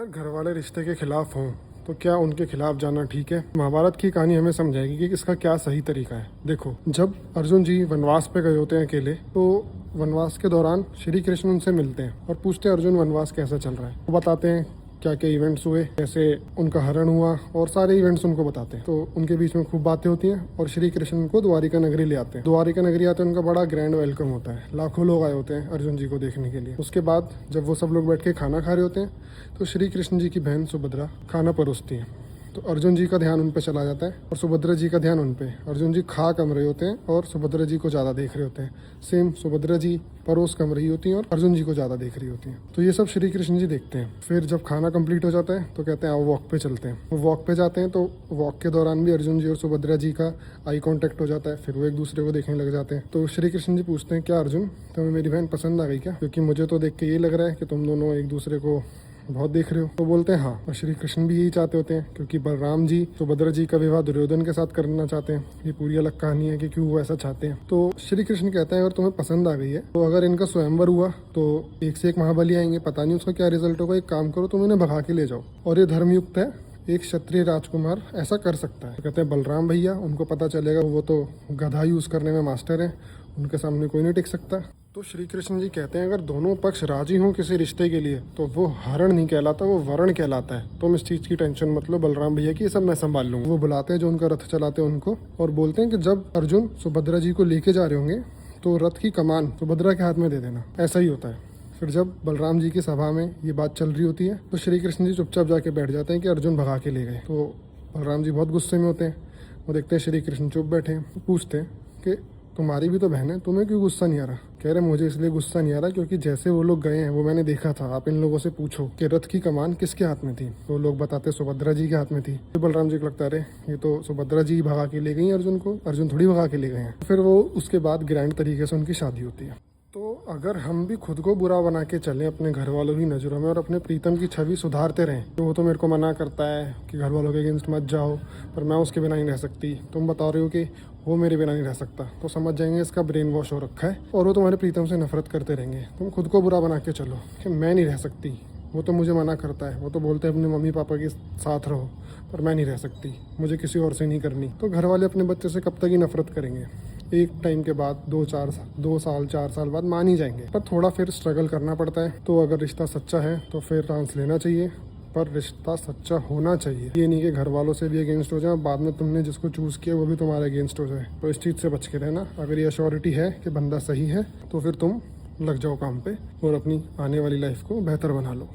अगर घर वाले रिश्ते के खिलाफ हों तो क्या उनके खिलाफ जाना ठीक है? महाभारत की कहानी हमें समझाएगी कि इसका क्या सही तरीका है। देखो, जब अर्जुन जी वनवास पे गए होते हैं अकेले, तो वनवास के दौरान श्री कृष्ण उनसे मिलते हैं और पूछते हैं अर्जुन वनवास कैसा चल रहा है। वो बताते हैं क्या क्या इवेंट्स हुए, कैसे उनका हरण हुआ और सारे इवेंट्स उनको बताते हैं। तो उनके बीच में खूब बातें होती हैं और श्री कृष्ण उनको द्वारिका नगरी ले आते हैं। द्वारिका नगरी आते हैं, उनका बड़ा ग्रैंड वेलकम होता है। लाखों लोग आए होते हैं अर्जुन जी को देखने के लिए। उसके बाद जब वो सब लोग बैठ के खाना खा रहे होते हैं तो श्री कृष्ण जी की बहन सुभद्रा खाना परोसती है। तो अर्जुन जी का ध्यान उन पे चला जाता है और सुभद्रा जी का ध्यान उन पे। अर्जुन जी खा कम रहे होते हैं और सुभद्रा जी को ज़्यादा देख रहे होते हैं। सेम सुभद्रा जी परोस कम रही होती हैं और अर्जुन जी को ज़्यादा देख रही होती हैं। तो ये सब श्री कृष्ण जी देखते हैं। फिर जब खाना कंप्लीट हो जाता है तो कहते हैं आओ वॉक पे चलते हैं। वो वॉक पे जाते हैं तो वॉक के दौरान भी अर्जुन जी और सुभद्रा जी का आई कांटेक्ट हो जाता है। फिर वो एक दूसरे को देखने लग जाते हैं। तो श्री कृष्ण जी पूछते हैं क्या अर्जुन, तुम्हें मेरी बहन पसंद आ गई क्या? क्योंकि मुझे तो देख के ये लग रहा है कि तुम दोनों एक दूसरे को बहुत देख रहे हो। तो बोलते हैं हाँ। और श्री कृष्ण भी यही चाहते होते हैं क्योंकि बलराम जी सुभद्रा जी का विवाह दुर्योधन के साथ करना चाहते हैं। ये पूरी अलग कहानी है कि क्यों वो ऐसा चाहते हैं। तो श्री कृष्ण कहते हैं अगर तुम्हें पसंद आ गई है तो अगर इनका स्वयंवर हुआ तो एक से एक महाबली आएंगे, पता नहीं उसका क्या रिजल्ट होगा। एक काम करो, तुम इन्हें भगा के ले जाओ और ये धर्मयुक्त है, एक क्षत्रिय राजकुमार ऐसा कर सकता है। तो कहते हैं बलराम भैया, उनको पता चलेगा वो तो गधा यूज करने में मास्टर है, उनके सामने कोई नहीं टिक सकता। तो श्री कृष्ण जी कहते हैं अगर दोनों पक्ष राजी हों किसी रिश्ते के लिए तो वो हरण नहीं कहलाता, वो वरण कहलाता है। तुम इस चीज़ की टेंशन मत लो बलराम भैया की, ये सब मैं संभाल लूंगा। वो बुलाते हैं जो उनका रथ चलाते हैं उनको और बोलते हैं कि जब अर्जुन सुभद्रा जी को लेके जा रहे होंगे तो रथ की कमान सुभद्रा के हाथ में दे देना। ऐसा ही होता है। फिर जब बलराम जी की सभा में ये बात चल रही होती है तो श्री कृष्ण जी चुपचाप जाके बैठ जाते हैं कि अर्जुन भगा के ले गए। तो बलराम जी बहुत गुस्से में होते हैं। वो देखते हैं श्री कृष्ण चुप बैठे हैं। पूछते हैं कि तुम्हारी भी तो बहन है, तुम्हें क्यों गुस्सा नहीं आ रहा? कह रहे मुझे इसलिए गुस्सा नहीं आ रहा क्योंकि जैसे वो लोग गए हैं वो मैंने देखा था। आप इन लोगों से पूछो कि रथ की कमान किसके हाथ में थी। तो लोग बताते सुभद्रा जी के हाथ में थी। तो बलराम जी को लगता है ये तो सुभद्रा जी भगा के ले गई अर्जुन को, अर्जुन थोड़ी भगा के ले गए हैं। फिर वो उसके बाद ग्रैंड तरीके से उनकी शादी होती है। तो अगर हम भी खुद को बुरा बना के चलें अपने घर वालों की नज़रों में और अपने प्रीतम की छवि सुधारते रहें, तो वो तो मेरे को मना करता है कि घर वालों के अगेंस्ट मत जाओ, पर मैं उसके बिना नहीं रह सकती, तुम बता रहे हो कि वो मेरे बिना नहीं रह सकता, तो समझ जाएंगे इसका ब्रेन वॉश हो रखा है और वो तुम्हारे प्रीतम से नफरत करते रहेंगे। तुम खुद को बुरा बना के चलो कि मैं नहीं रह सकती, वो तो मुझे मना करता है, वो तो बोलते हैं अपने मम्मी पापा के साथ रहो, पर मैं नहीं रह सकती, मुझे किसी और से नहीं करनी। तो घर वाले अपने बच्चे से कब तक ही नफरत करेंगे? एक टाइम के बाद 2 साल 4 साल बाद मान ही जाएंगे, पर थोड़ा फिर स्ट्रगल करना पड़ता है। तो अगर रिश्ता सच्चा है तो फिर चांस लेना चाहिए, पर रिश्ता सच्चा होना चाहिए। ये नहीं कि घर वालों से भी अगेंस्ट हो जाए, बाद में तुमने जिसको चूज़ किया वो भी तुम्हारे अगेंस्ट हो जाए। तो इस चीज़ से बच के रहना। अगर ये अश्योरिटी है कि बंदा सही है तो फिर तुम लग जाओ काम पे और अपनी आने वाली लाइफ को बेहतर बना लो।